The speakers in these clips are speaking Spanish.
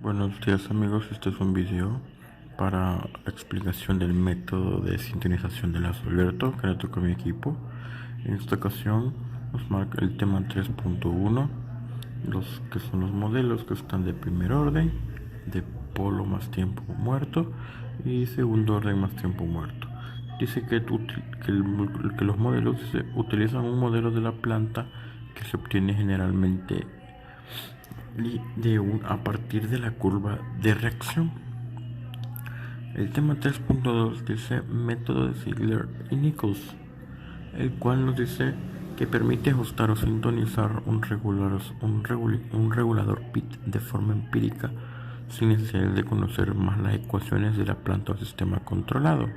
Buenos días amigos, este es un video para explicación del método de sintonización de lazo abierto que le tocó a mi equipo. En esta ocasión nos marca el tema 3.1, los que son los modelos que están de primer orden, de polo más tiempo muerto y segundo orden más tiempo muerto. Dice que los modelos utilizan un modelo de la planta que se obtiene generalmente a partir de la curva de reacción. El tema 3.2 dice método de Ziegler y Nichols, el cual nos dice que permite ajustar o sintonizar un regulador PIT de forma empírica sin necesidad de conocer más las ecuaciones de la planta o sistema controlado.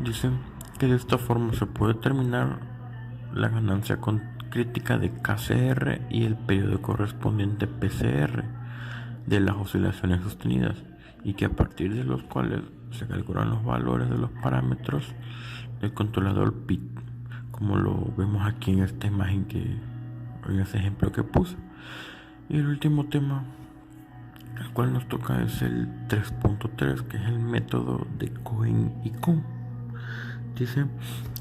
Dice que de esta forma se puede determinar la ganancia crítica de KCR y el periodo correspondiente PCR de las oscilaciones sostenidas, y que a partir de los cuales se calculan los valores de los parámetros del controlador PIT, como lo vemos aquí en esta imagen en ese ejemplo que puse. Y el último tema el cual nos toca es el 3.3, que es el método de Cohen y Kuhn. Dice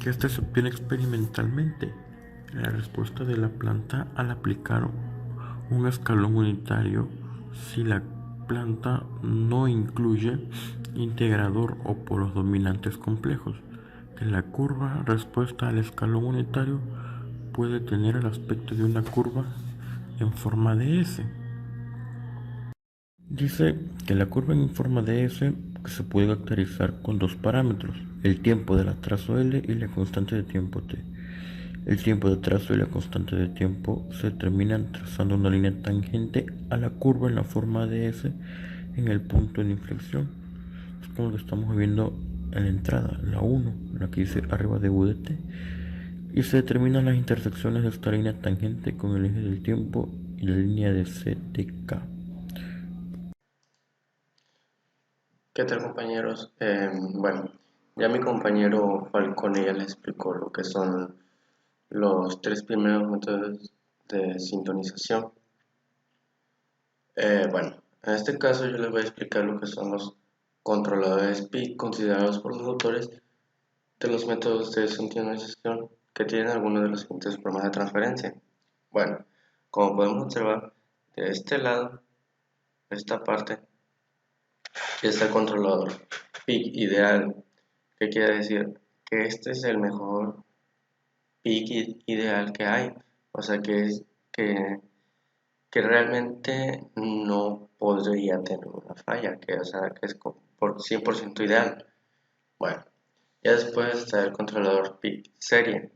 que este se obtiene experimentalmente la respuesta de la planta al aplicar un escalón unitario si la planta no incluye integrador o polos dominantes complejos, que la curva respuesta al escalón unitario puede tener el aspecto de una curva en forma de S. Dice que la curva en forma de S se puede caracterizar con dos parámetros, el tiempo del trazo L y la constante de tiempo T. El tiempo de trazo y la constante de tiempo se determinan trazando una línea tangente a la curva en la forma de S en el punto de inflexión. Es como lo que estamos viendo en la entrada, la 1, la que dice arriba de U de T, y se determinan las intersecciones de esta línea tangente con el eje del tiempo y la línea de C de K. ¿Qué tal, compañeros? Bueno, ya mi compañero Falcone ya les explicó lo que son los tres primeros métodos de sintonización. Bueno, en este caso yo les voy a explicar lo que son los controladores PIC considerados por los autores de los métodos de sintonización que tienen algunos de los siguientes formas de transferencia. Bueno, como podemos observar, de este lado, esta parte, está el controlador PIC ideal. ¿Qué quiere decir? Que este es el mejor pick ideal que hay. O sea que realmente no podría tener una falla, o sea, que es por 100% ideal. Bueno, ya después está el controlador pick serie,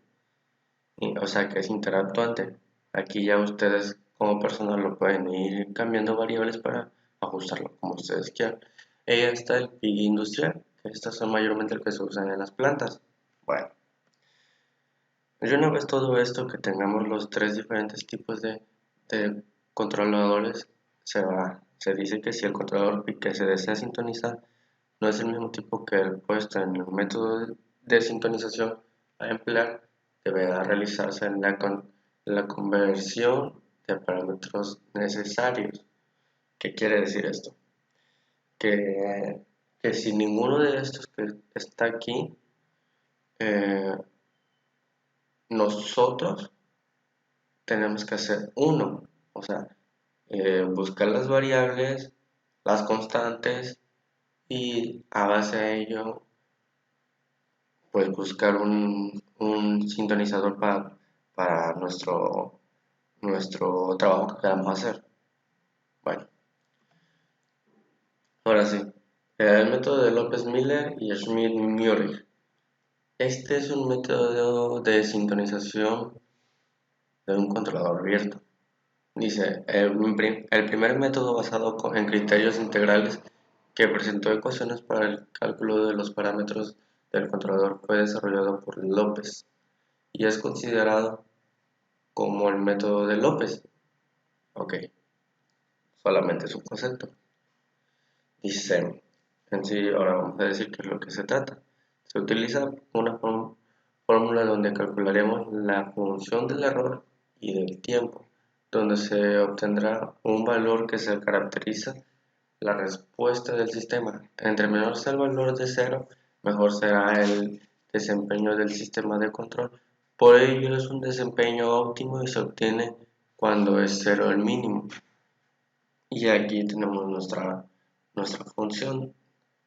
o sea, que es interactuante. Aquí ya ustedes como personal lo pueden ir cambiando variables para ajustarlo como ustedes quieran. Y ya está el pick industrial, que estas son mayormente el que se usan en las plantas. Bueno, y una vez todo esto, que tengamos los tres diferentes tipos de controladores, se dice que si el controlador que se desea sintonizar no es el mismo tipo que el puesto en el método de sintonización a emplear, deberá realizarse en la conversión de parámetros necesarios. ¿Qué quiere decir esto? Que, que si ninguno de estos que está aquí, eh, nosotros tenemos que hacer uno, o sea, buscar las variables, las constantes, y a base de ello, pues buscar un sintonizador para nuestro trabajo que queramos hacer. Bueno, ahora sí, el método de López-Miller y Schmidt-Murray. Este es un método de sintonización de un controlador abierto. Dice, el primer método basado en criterios integrales que presentó ecuaciones para el cálculo de los parámetros del controlador fue desarrollado por López y es considerado como el método de López. Ok, solamente es un concepto. Dice, en sí, ahora vamos a decir qué es lo que se trata. Se utiliza una fórmula donde calcularemos la función del error y del tiempo donde se obtendrá un valor que se caracteriza la respuesta del sistema. Entre menor sea el valor de 0, mejor será el desempeño del sistema de control. Por ello es un desempeño óptimo y se obtiene cuando es 0 el mínimo. Y aquí tenemos nuestra función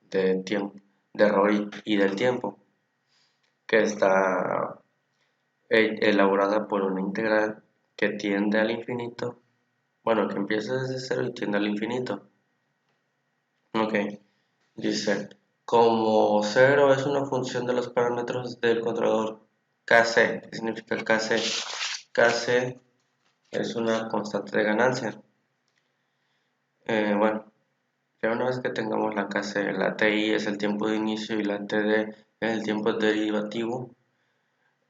de tiempo, de error y del tiempo, que está elaborada por una integral que tiende al infinito, bueno, que empieza desde 0 y tiende al infinito. Ok, dice, como 0 es una función de los parámetros del controlador Kc, ¿qué significa Kc? Kc es una constante de ganancia. Bueno, ya una vez que tengamos la Kc, la Ti es el tiempo de inicio y la Td es el tiempo derivativo,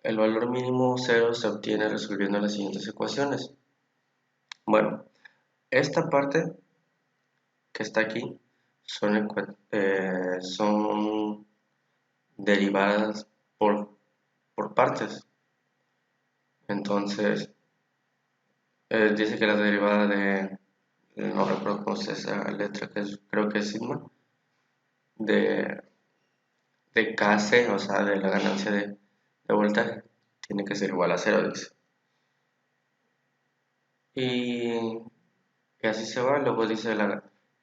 el valor mínimo 0 se obtiene resolviendo las siguientes ecuaciones. Bueno, esta parte que está aquí son derivadas por partes. Entonces, dice que la derivada no recuerdo cómo es esa letra, creo que es sigma, de, de Kc, o sea, de la ganancia de voltaje, tiene que ser igual a 0, dice. Y así se va, luego dice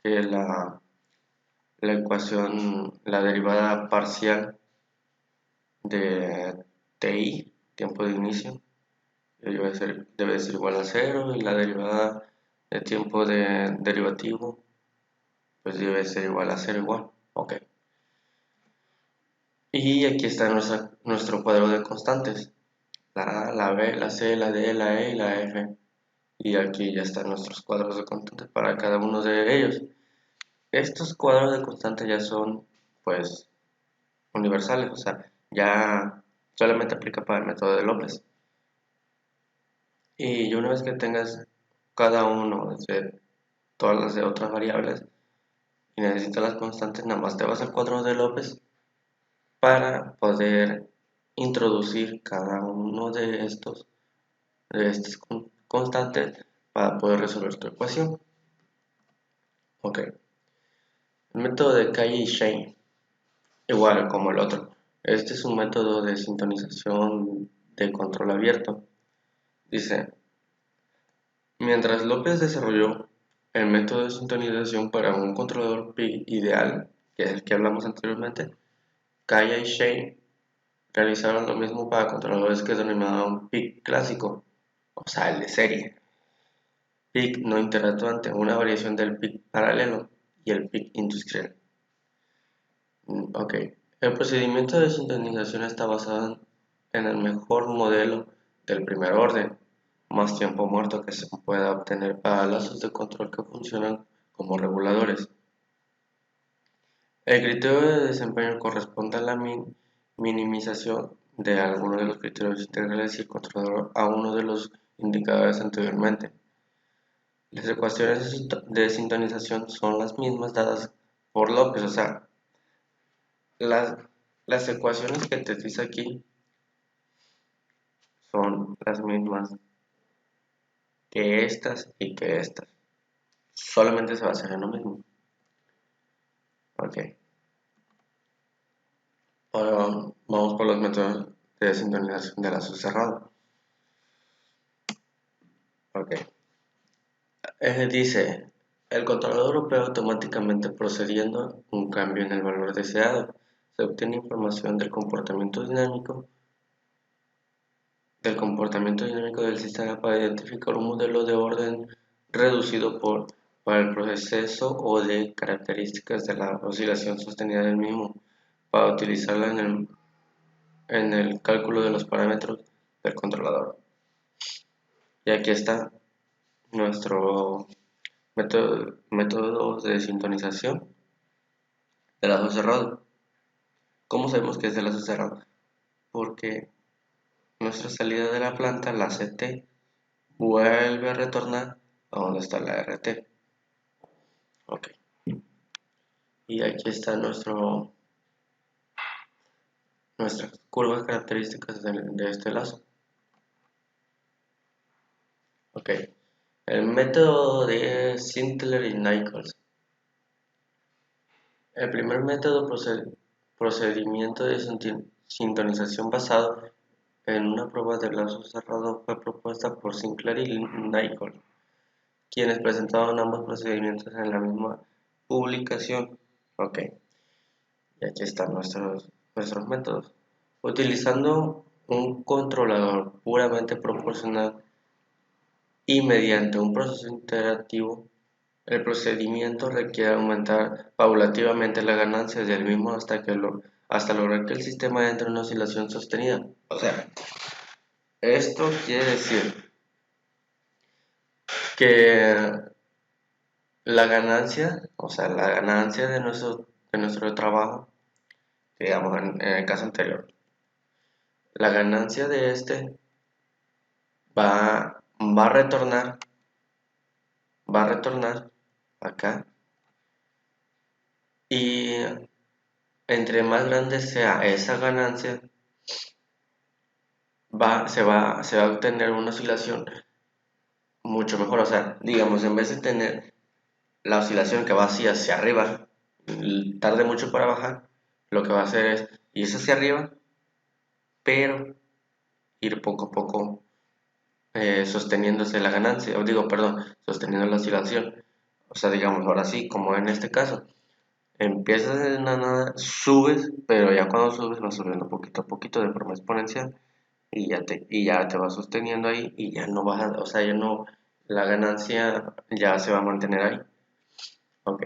que la ecuación, la derivada parcial de Ti, tiempo de inicio, debe ser igual a 0 y la derivada de tiempo derivativo pues debe ser igual a 0 igual. Ok. Y aquí está nuestro cuadro de constantes. La A, la B, la C, la D, la E y la F. Y aquí ya están nuestros cuadros de constantes para cada uno de ellos. Estos cuadros de constantes ya son pues universales, o sea, ya solamente aplica para el método de López. Y una vez que tengas cada uno de todas las de otras variables y necesitas las constantes, nada más te vas al cuadro de López para poder introducir cada uno de estas constantes para poder resolver tu ecuación. Ok, el método de Calle y Shane, igual como el otro. Este es un método de sintonización de control abierto. Dice, mientras López desarrolló el método de sintonización para un controlador PIC ideal, que es el que hablamos anteriormente, Kaya y Shane realizaron lo mismo para controladores que denominaban PIC clásico, o sea, el de serie, PIC no interactuante, una variación del PIC paralelo y el PIC industrial. Ok, el procedimiento de sintonización está basado en el mejor modelo del primer orden, más tiempo muerto que se pueda obtener para lazos de control que funcionan como reguladores. El criterio de desempeño corresponde a la minimización de alguno de los criterios integrales y el controlador a uno de los indicadores anteriormente. Las ecuaciones de sintonización son las mismas dadas por López, o sea, las, las ecuaciones que te dice aquí son las mismas que estas y que estas. Solamente se basan en lo mismo. Ok. Ahora vamos por los métodos de sintonización de lazo cerrado. Ok. Dice, el controlador opera automáticamente procediendo un cambio en el valor deseado. Se obtiene información del comportamiento dinámico del sistema para identificar un modelo de orden reducido para el proceso o de características de la oscilación sostenida del mismo, para utilizarla en el cálculo de los parámetros del controlador. Y aquí está nuestro método de sintonización de lazo cerrado. ¿Cómo sabemos que es de lazo cerrado? Porque nuestra salida de la planta, la CT, vuelve a retornar a donde está la RT. Ok. Y aquí está nuestras curvas características de este lazo. Ok. El método de Sintler y Nichols. El primer método procedimiento de sintonización basado en una prueba de lazo cerrado fue propuesta por Sinclair y Nichols, quienes presentaron ambos procedimientos en la misma publicación. Ok, y aquí están nuestros métodos. Utilizando un controlador puramente proporcional y mediante un proceso interactivo, el procedimiento requiere aumentar paulativamente las ganancias del mismo hasta lograr que el sistema entre en una oscilación sostenida. O sea, esto quiere decir que la ganancia, o sea, la ganancia de nuestro trabajo, digamos en el caso anterior, la ganancia de este va a retornar, va a retornar acá, y entre más grande sea esa ganancia, se va a obtener una oscilación mucho mejor. O sea, digamos, en vez de tener la oscilación que va así hacia arriba, tarde mucho para bajar, lo que va a hacer es irse hacia arriba, pero ir poco a poco sosteniéndose la ganancia, o digo, perdón, sosteniendo la oscilación. O sea, digamos, ahora sí, como en este caso, empiezas en la nada, subes, pero ya cuando subes vas subiendo poquito a poquito de forma exponencial y ya te vas sosteniendo ahí y ya no vas o sea, ya no, la ganancia ya se va a mantener ahí. Ok.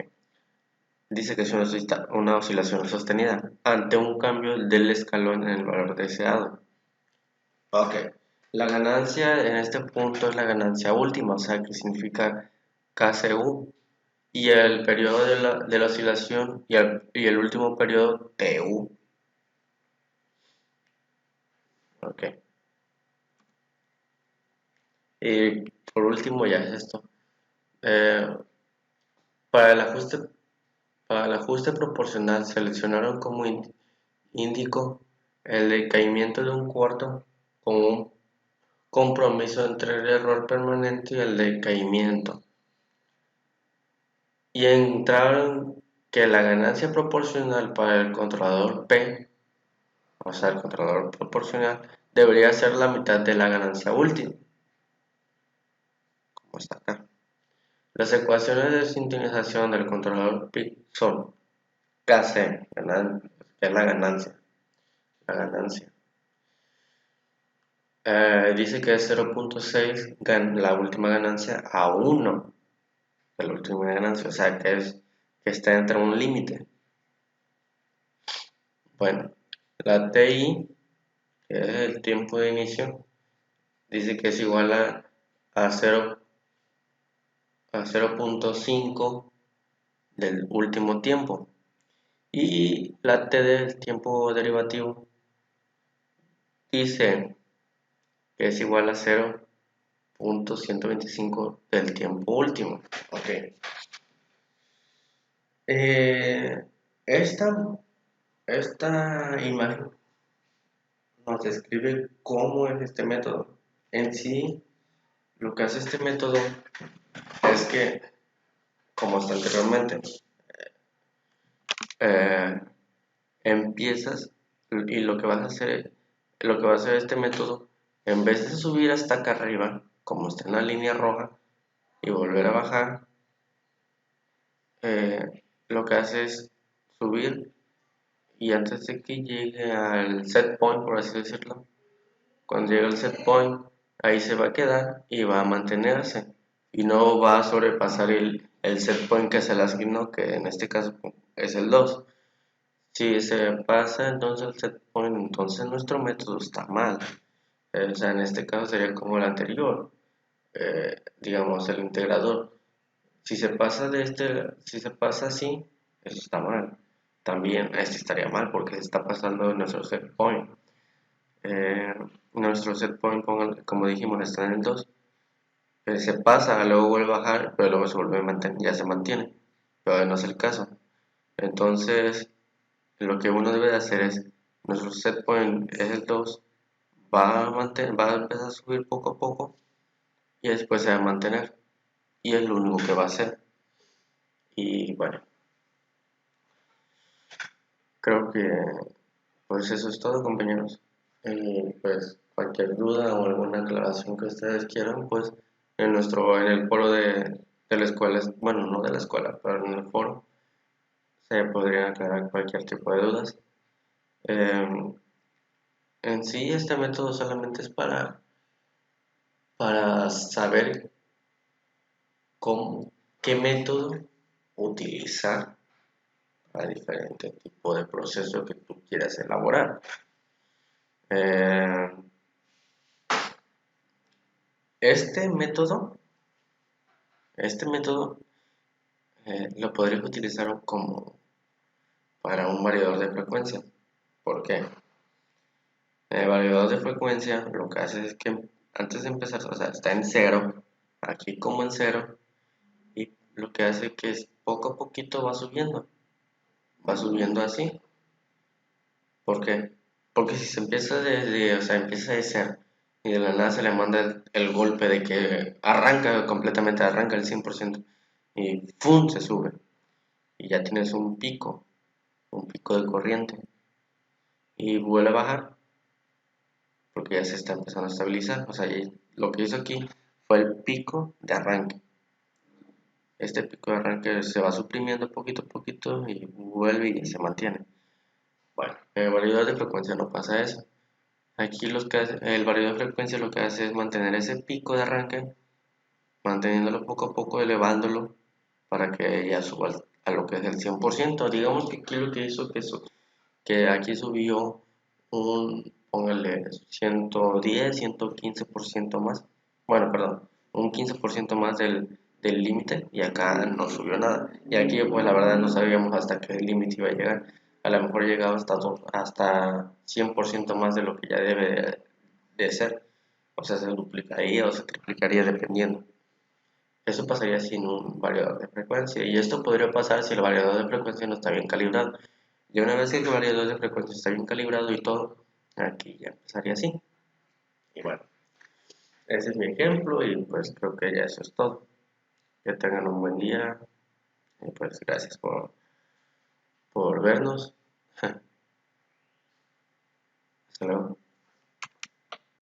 Dice que es una oscilación sostenida ante un cambio del escalón en el valor deseado. Ok. La ganancia en este punto es la ganancia última, o sea, que significa KCU, y el periodo de la oscilación y el último periodo TU. Ok. Y por último ya es esto. Eh, para el ajuste, para el ajuste proporcional seleccionaron como índico el decaimiento de un cuarto como un compromiso entre el error permanente y el decaimiento. Y encontraron que la ganancia proporcional para el controlador P, o sea, el controlador proporcional, debería ser la mitad de la ganancia última, como está acá. Las ecuaciones de sintonización del controlador P son Kc, que es la ganancia. Dice que es 0.6 la última ganancia a 1 de la última ganancia, o sea que está entre un límite. Bueno, la TI, que es el tiempo de inicio, dice que es igual a 0.5 del último tiempo. Y la T del tiempo derivativo dice que es igual a 0.125 del tiempo último. Ok. Eh, esta, esta imagen nos describe cómo es este método. En sí, lo que hace este método es que, como hasta anteriormente, eh, empiezas y lo que va a hacer este método, en vez de subir hasta acá arriba, como está en la línea roja, y volver a bajar, lo que hace es subir y antes de que llegue al set point, por así decirlo, cuando llegue al set point, ahí se va a quedar y va a mantenerse y no va a sobrepasar el set point que se le asignó, que en este caso es el 2. Si se pasa entonces el set point, entonces nuestro método está mal. O sea, en este caso sería como el anterior, digamos el integrador. Si se pasa así, eso está mal. También este estaría mal porque se está pasando nuestro set point. Eh, Nuestro set point, como dijimos, está en el 2. Se pasa, luego vuelve a bajar, pero luego se vuelve a mantener, ya se mantiene. Pero no es el caso. Entonces, lo que uno debe de hacer es, nuestro set point es el 2, va a empezar a subir poco a poco y después se va a mantener. y es lo único que va a hacer. Y bueno, creo que pues eso es todo, compañeros. Y pues cualquier duda o alguna aclaración que ustedes quieran, pues en el foro de la escuela, bueno, no de la escuela, pero en el foro se podrían aclarar cualquier tipo de dudas. Em, en sí, este método solamente es para saber cómo, qué método utilizar para diferente tipo de proceso que tú quieras elaborar. Eh, este método, este método lo podrías utilizar como para un variador de frecuencia. ¿Por qué? El variador de frecuencia lo que hace es que antes de empezar, o sea, está en cero, aquí como en cero, y lo que hace que es poco a poquito va subiendo así. ¿Por qué? Porque si se empieza o sea, empieza de cero y de la nada se le manda el golpe de que arranca completamente, arranca el 100% y ¡fum! Se sube y ya tienes un pico de corriente y vuelve a bajar porque ya se está empezando a estabilizar. O sea, lo que hizo aquí fue el pico de arranque. Este pico de arranque se va suprimiendo poquito a poquito y vuelve y se mantiene. Bueno, en el variador de frecuencia no pasa eso. Aquí el variador de frecuencia lo que hace es mantener ese pico de arranque, manteniéndolo poco a poco, elevándolo para que ya suba a lo que es el 100%. Digamos que aquí lo que hizo que aquí subió póngale 110, 115% más. Bueno, perdón, un 15% más del límite y acá no subió nada. Y aquí pues la verdad no sabíamos hasta qué límite iba a llegar. A lo mejor llegaba hasta 100% más de lo que ya debe de ser. O sea, se duplicaría o se triplicaría dependiendo. Eso pasaría sin un variador de frecuencia. Y esto podría pasar si el variador de frecuencia no está bien calibrado. Y una vez que el variador de frecuencia está bien calibrado y todo, aquí ya empezaría así. Y bueno, ese es mi ejemplo y pues creo que ya eso es todo. Que tengan un buen día y pues gracias por vernos. Hasta luego.